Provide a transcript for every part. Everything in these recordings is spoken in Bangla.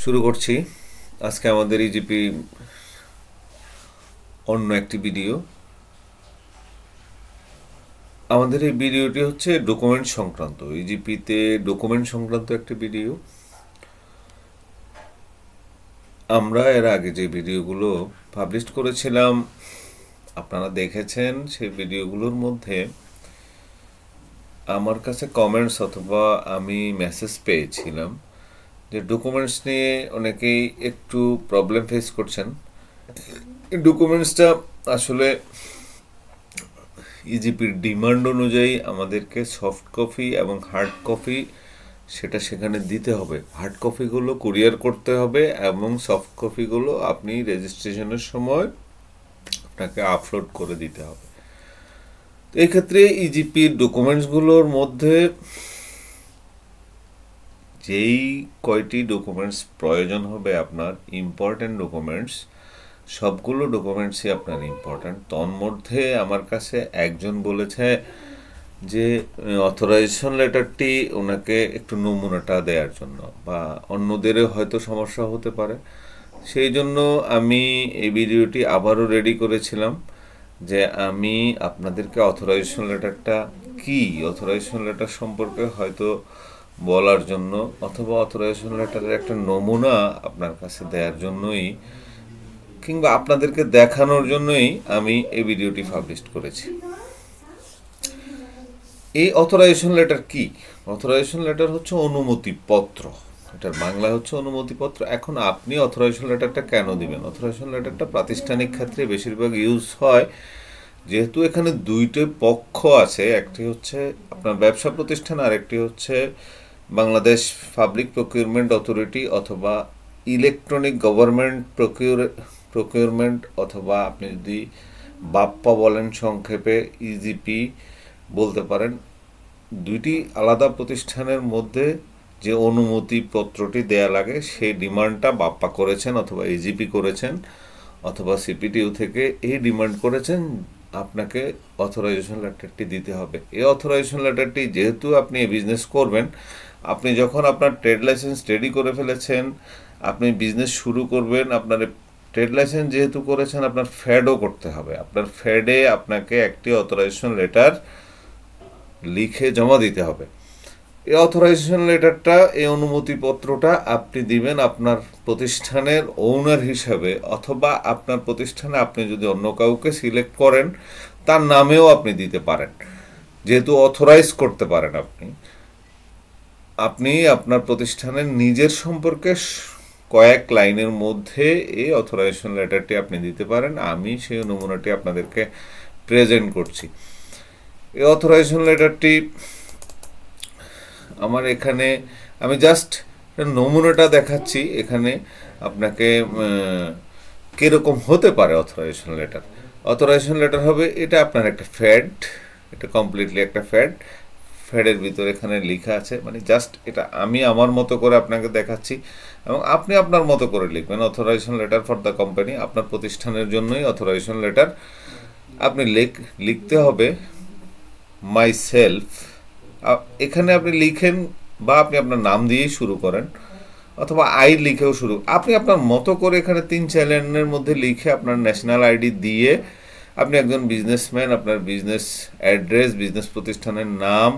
শুরু করছি আজকে আমাদের ইজিপি অন্য একটি ভিডিও। আমাদের এই ভিডিওটি হচ্ছে ডকুমেন্ট সংক্রান্ত, ইজিপিতে ডকুমেন্ট সংক্রান্ত একটি ভিডিও। আমরা এর আগে যে ভিডিওগুলো পাবলিশ করেছিলাম আপনারা দেখেছেন, সেই ভিডিওগুলোর মধ্যে আমার কাছে কমেন্টস অথবা আমি মেসেজ পেয়েছিলাম যে ডকুমেন্টস নিয়ে অনেকেই একটু প্রবলেম ফেস করছেন। এই ডকুমেন্টসটা আসলে ইজিপির ডিমান্ড অনুযায়ী আমাদেরকে সফট কপি এবং হার্ড কপি সেটা সেখানে দিতে হবে। হার্ড কপিগুলো কুরিয়ার করতে হবে এবং সফট কপিগুলো আপনি রেজিস্ট্রেশনের সময় আপনাকে আপলোড করে দিতে হবে। তো এই ক্ষেত্রে ইজিপির ডকুমেন্টসগুলোর মধ্যে যেই কয়টি ডকুমেন্টস প্রয়োজন হবে আপনার ইম্পর্ট্যান্ট ডকুমেন্টস, সবগুলো ডকুমেন্টসই আপনার ইম্পর্ট্যান্ট। তন্মধ্যে আমার কাছে একজন বলেছে যে অথরাইজেশন লেটারটি ওনাকে একটু নমুনাটা দেওয়ার জন্য, বা অন্যদেরও হয়তো সমস্যা হতে পারে, সেই জন্য আমি এই ভিডিওটি আবারও রেডি করেছিলাম যে আমি আপনাদেরকে অথরাইজেশন লেটারটা কি, অথরাইজেশন লেটার সম্পর্কে হয়তো বলার জন্য অথবা অথরাইজেশন লেটারের একটা নমুনা আপনার কাছে দেওয়ার জন্যই কিংবা আপনাদেরকে দেখানোর জন্যই আমি এই ভিডিওটি পাবলিশ করেছি। এই অথরাইজেশন লেটার কি? অথরাইজেশন লেটার হচ্ছে অনুমতিপত্র, এটার বাংলা হচ্ছে অনুমতিপত্র। এখন আপনি অথরাইজেশন লেটারটা কেন দিবেন? অথরাইজেশন লেটারটা প্রাতিষ্ঠানিক ক্ষেত্রে বেশিরভাগ ইউজ হয়, যেহেতু এখানে দুইটি পক্ষ আছে, একটি হচ্ছে আপনার ব্যবসা প্রতিষ্ঠান আর একটি হচ্ছে বাংলাদেশ পাবলিক প্রকিউরমেন্ট অথরিটি অথবা ইলেকট্রনিক গভর্নমেন্ট প্রকিউরমেন্ট, অথবা আপনি যদি বাপ্পা বলেন সংক্ষেপে ইজিপি বলতে পারেন। দুইটি আলাদা প্রতিষ্ঠানের মধ্যে যে অনুমতি পত্রটি দেয়া লাগে সেই ডিমান্ডটা বাপ্পা করেছেন অথবা ইজিপি করেছেন অথবা সিপিটিউ থেকে এই ডিমান্ড করেছেন আপনাকে অথরাইজেশন লেটারটি দিতে হবে। এই অথরাইজেশন লেটারটি যেহেতু আপনি বিজনেস করবেন, আপনি যখন আপনার ট্রেড লাইসেন্স রেডি করে ফেলেছেন, আপনি বিজনেস শুরু করবেন, আপনার ট্রেড লাইসেন্স যেহেতু করেছেন আপনার ফ্যাডও করতে হবে। আপনার ফ্যাডে আপনাকে একটি অথরাইজেশন লেটার লিখে জমা দিতে হবে। এই অথরাইজেশন লেটারটা, এই অনুমতিপত্রটা আপনি দিবেন আপনার প্রতিষ্ঠানের ওনার হিসাবে, অথবা আপনার প্রতিষ্ঠানে আপনি যদি অন্য কাউকে সিলেক্ট করেন তার নামেও আপনি দিতে পারেন, যেহেতু অথরাইজ করতে পারেন আপনি আপনার প্রতিষ্ঠানের নিজের সম্পর্কে কয়েক লাইনের মধ্যে এই অথরাইজেশন লেটারটি আপনি দিতে পারেন। আমি সেই নমুনাটি আপনাদেরকে প্রেজেন্ট করছি। এই অথরাইজেশন লেটারটি আমার এখানে, আমি জাস্ট নমুনাটা দেখাচ্ছি এখানে আপনাকে কীরকম হতে পারে অথরাইজেশন লেটার। অথরাইজেশন লেটার হবে এটা আপনার একটা ফ্যাড, এটা কমপ্লিটলি একটা ফ্যাডের ভিতরে এখানে লেখা আছে, মানে জাস্ট এটা আমি আমার মতো করে আপনাকে দেখাচ্ছি এবং আপনি আপনার মতো করে লিখবেন। Authorisation letter for the company, আপনার প্রতিষ্ঠানের জন্যই অথরাইজেশন লেটার। আপনি লিখতে হবে মাই সেলফ, এখানে আপনি লিখেন বা আপনি আপনার নাম দিয়েই শুরু করেন অথবা আই লিখেও শুরু, আপনি আপনার মতো করে এখানে 3-4 লাইনের মধ্যে লিখে আপনার ন্যাশনাল আইডি দিয়ে আপনি একজন বিজনেসম্যান, আপনার বিজনেস অ্যাড্রেস, বিজনেস প্রতিষ্ঠানের নাম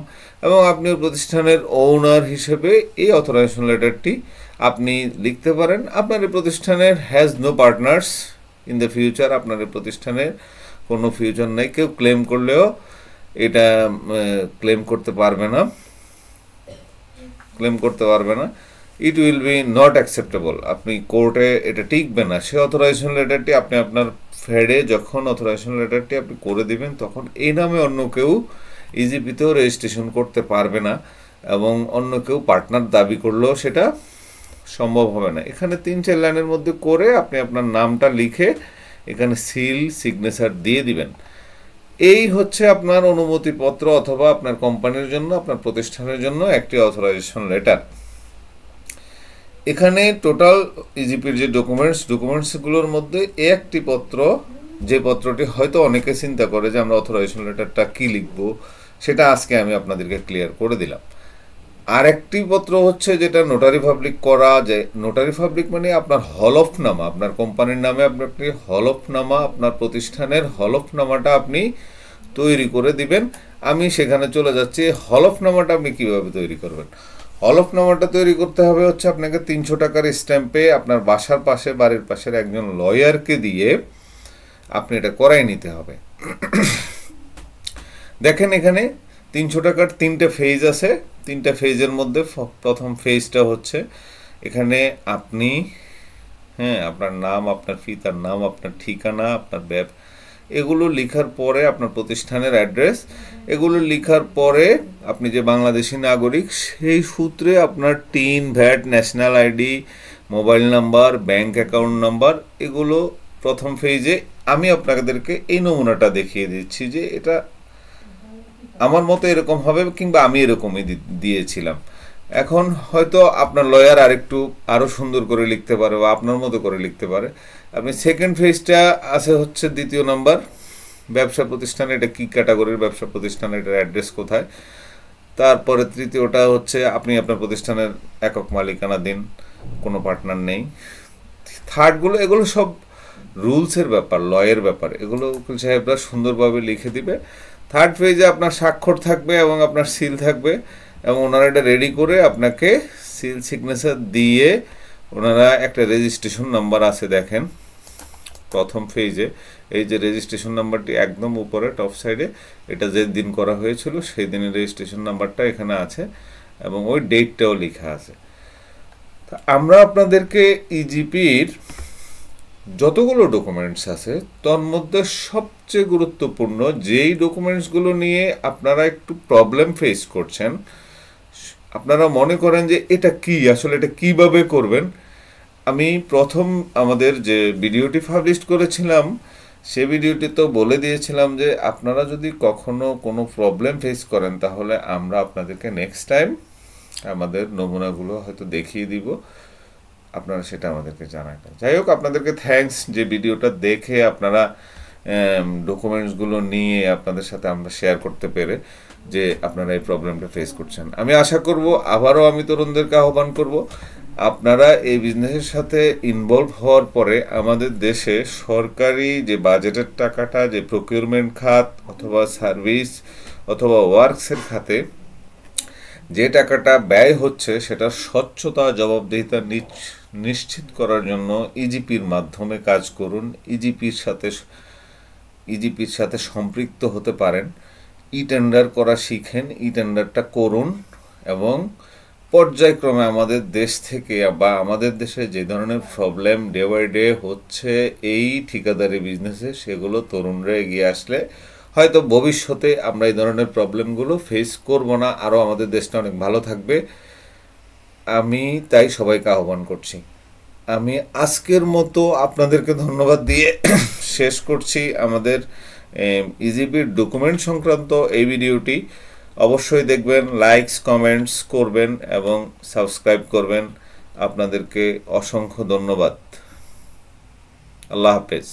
এবং আপনি প্রতিষ্ঠানের ওনার হিসেবে এই অথরাইজেশন লেটারটি আপনি লিখতে পারেন। আপনার এই প্রতিষ্ঠানের has no partners in the future, আপনার এই প্রতিষ্ঠানের কোনো ফিউচার নেই, কেউ ক্লেম করলেও এটা ক্লেম করতে পারবে না, it will be not acceptable, আপনি কোর্টে এটা টিকবে না। সে অথরাইজেশন লেটারটি আপনি আপনার ফেডে যখন অথরাইজেশন লেটারটি আপনি করে দিবেন তখন এই নামে অন্য কেউ ইজিপিতেও রেজিস্ট্রেশন করতে পারবে না এবং অন্য কেউ পার্টনার দাবি করলেও সেটা সম্ভব হবে না। এখানে 3-4 লাইনের মধ্যে করে আপনি আপনার নামটা লিখে এখানে সিল সিগনেচার দিয়ে দিবেন। এই হচ্ছে আপনার অনুমতিপত্র অথবা আপনার কোম্পানির জন্য, আপনার প্রতিষ্ঠানের জন্য একটি অথরাইজেশন লেটার। এখানে টোটাল ইজিপির যে ডকুমেন্টসগুলোর মধ্যে একটি পত্র, যে পত্রটি হয়তো অনেকে চিন্তা করে যে আমরা অথরাইজেশন লেটারটা কি লিখব, সেটা আজকে আমি আপনাদেরকে ক্লিয়ার করে দিলাম। আরেকটি পত্র হচ্ছে যেটা নোটারি পাবলিক করা যায়। নোটারি পাবলিক মানে আপনার হলফনামা, আপনার কোম্পানির নামে আপনি হলফনামা, আপনার প্রতিষ্ঠানের হলফনামাটা আপনি তৈরি করে দিবেন। আমি সেখানে চলে যাচ্ছি। হলফনামাটা আপনি কিভাবে তৈরি করবেন? হলফনামাটা তৈরি করতে হবে হচ্ছে আপনাকে 300 টাকার স্ট্যাম্পে আপনার বাসার পাশে, বাড়ির পাশের একজন লয়ারকে দিয়ে আপনি এটা করাই নিতে হবে। দেখেন এখানে 300 টাকার 3টে ফেজ আছে। 3টা ফেজের মধ্যে প্রথম ফেজটা হচ্ছে এখানে আপনি আপনার নাম, আপনার পিতার নাম, আপনার ঠিকানা, আপনার এগুলো লেখার পরে আপনার প্রতিষ্ঠানের অ্যাড্রেস, এগুলো লেখার পরে আপনি যে বাংলাদেশি নাগরিক সেই সূত্রে আপনার tin, VAT, national ID, mobile number, bank account number, এগুলো প্রথম ফেজে। আমি আপনাদেরকে এই নমুনাটা দেখিয়ে দিচ্ছি যে এটা আমার মতো এরকম হবে, কিংবা আমি এরকমই দিয়েছিলাম। এখন হয়তো আপনার লয়ার আরও সুন্দর করে লিখতে পারে বা আপনার মতো করে লিখতে পারে। আপনি সেকেন্ড ফেজটা আছে হচ্ছে 2য় নাম্বার, ব্যবসা প্রতিষ্ঠান, এটা কী ক্যাটাগরির ব্যবসা প্রতিষ্ঠান, এটার অ্যাড্রেস কোথায়। তারপরে 3য়টা হচ্ছে আপনি আপনার প্রতিষ্ঠানের একক মালিকানা দিন, কোনো পার্টনার নেই। থার্ডগুলো, এগুলো সব রুলসের ব্যাপার, লয়ের ব্যাপার, এগুলো উকিল সাহেবরা সুন্দরভাবে লিখে দিবে। থার্ড পেজে আপনার স্বাক্ষর থাকবে এবং আপনার সিল থাকবে, এবং ওনারা এটা রেডি করে আপনাকে সিল সিগনেচার দিয়ে, ওনারা একটা রেজিস্ট্রেশন নাম্বার আছে দেখেন প্রথম পেজে, এই যে রেজিস্ট্রেশন নাম্বারটি একদম উপরে টপ সাইডে, এটা যে দিন করা হয়েছিল সেই দিনের রেজিস্ট্রেশন নাম্বারটা এখানে আছে এবং ওই ডেটটাও লেখা আছে। তা আমরা আপনাদেরকে ইজিপির যতগুলো ডকুমেন্টস আছে তার মধ্যে সবচেয়ে গুরুত্বপূর্ণ যেই ডকুমেন্টসগুলো নিয়ে আপনারা একটু প্রবলেম ফেস করছেন, আপনারা মনে করেন যে এটা কি, আসলে এটা কিভাবে করবেন। আমি প্রথম আমাদের যে ভিডিওটি পাবলিশ করেছিলাম সে ভিডিওটি তো বলে দিয়েছিলাম যে আপনারা যদি কখনো কোনো প্রবলেম ফেস করেন তাহলে আমরা আপনাদেরকে নেক্সট টাইম আমাদের নমুনাগুলো হয়তো দেখিয়ে দিব, আপনারা সেটা আমাদেরকে জানাবেন। যাই হোক, আপনাদেরকে থ্যাঙ্কস যে ভিডিওটা দেখে আপনারা ডকুমেন্টসগুলো নিয়ে আপনাদের সাথে আমরা শেয়ার করতে পেরে যে আপনারা এই প্রবলেমটা ফেস করছেন। আমি আশা করব, আবারও আমি তরুণদেরকে আহ্বান করব, আপনারা এই বিজনেসের সাথে ইনভলভ হওয়ার পরে আমাদের দেশে সরকারি যে বাজেটের টাকাটা, যে প্রকিউরমেন্ট খাত অথবা সার্ভিস অথবা ওয়ার্কসের খাতে যে টাকাটা ব্যয় হচ্ছে সেটা স্বচ্ছতা, জবাবদিহিতা নিশ্চিত করার জন্য ইজিপির মাধ্যমে কাজ করুন। ইজিপির সাথে সম্পৃক্ত হতে পারেন, ই টেন্ডার করা শিখেন, ই টেন্ডারটা করুন, এবং পর্যায়ক্রমে আমাদের দেশ থেকে বা আমাদের দেশে যে ধরনের প্রবলেম ডে বাই ডে হচ্ছে এই ঠিকাদারি বিজনেসে, সেগুলো তরুণরা এগিয়ে আসলে হয়তো ভবিষ্যতে আমরা এই ধরনের প্রবলেমগুলো ফেস করব না, আরও আমাদের দেশটা অনেক ভালো থাকবে। আমি তাই সবাইকে আহ্বান করছি। আমি আজকের মতো আপনাদেরকে ধন্যবাদ দিয়ে শেষ করছি আমাদের ইজিপির ডকুমেন্ট সংক্রান্ত এই ভিডিওটি। অবশ্যই দেখবেন, লাইকস কমেন্টস করবেন এবং সাবস্ক্রাইব করবেন। আপনাদেরকে অসংখ্য ধন্যবাদ। আল্লাহ হাফেজ।